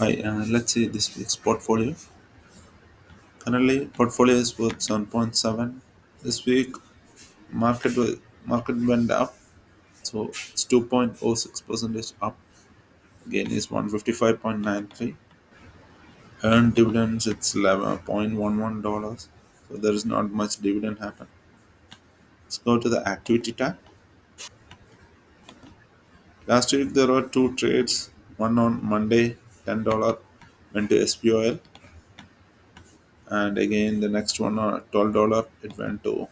Hi, let's see this week's portfolio. Currently, portfolio is worth 7.7. This week, market went up, so it's 2.06% up. Gain is 155.93. Earned dividends, it's $11.11. So there is not much dividend happen. Let's go to the activity tab. Last week there were two trades. One on Monday, $10 went to SPOL, and again the next one on $12 it went to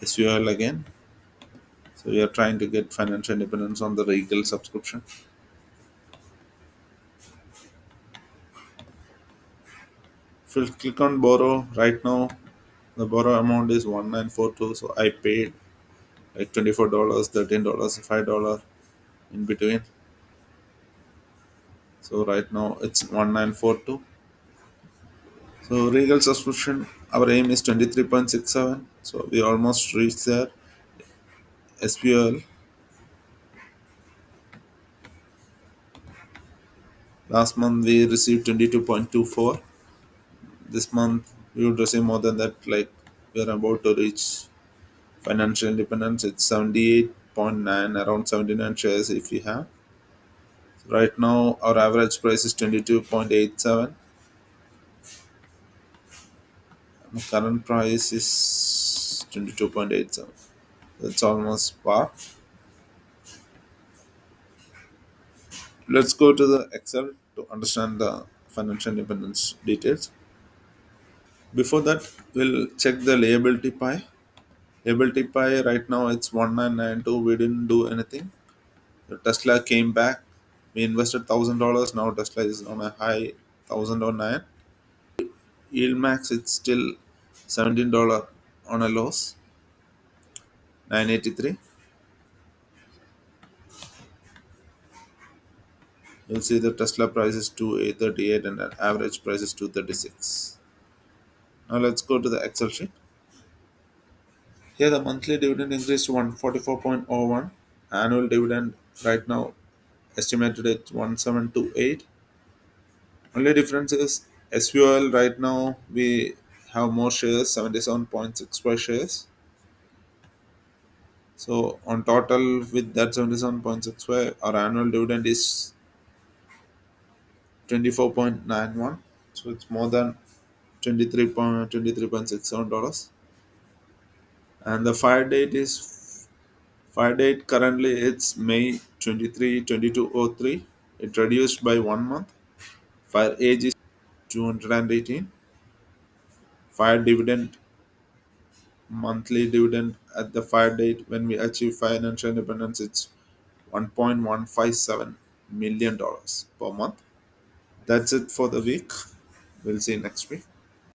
SUL again. So we are trying to get financial independence on the Regal subscription. If you click on borrow right now, the borrow amount is 1942. So I paid like $24, $13, $5 in between. So right now it's 1942. So Regal subscription, our aim is 23.67. So we almost reached there. SPL last month we received 22.24. This month we would receive more than that. Like we are about to reach financial independence. It's 78.9, around 79 shares if we have. Right now our average price is 22.87. The current price is 22.87. That's almost par. Let's go to the Excel to understand the financial independence details. Before that, we'll check the liability pie. Liability pie right now it's 1992. We didn't do anything. The Tesla came back. We invested $1,000. Now Tesla is on a high 1009. Yield max it's still $17 on a loss 983. You'll see the Tesla price is 2838 and the average price is 236. Now let's go to the Excel sheet. Here the monthly dividend increased to 144.01. Annual dividend right now estimated at 1728. Only difference is SUL right now we have more shares, 77.65 shares. So on total with that 77.65, our annual dividend is 24.91. So it's more than 23.67 dollars. And the fire date is fire date currently it's May 23, 2203. It reduced by 1 month. Fire age is 218. Fire dividend, monthly dividend at the fire date when we achieve financial independence, it's $1.157 million per month. That's it for the week. We'll see you next week.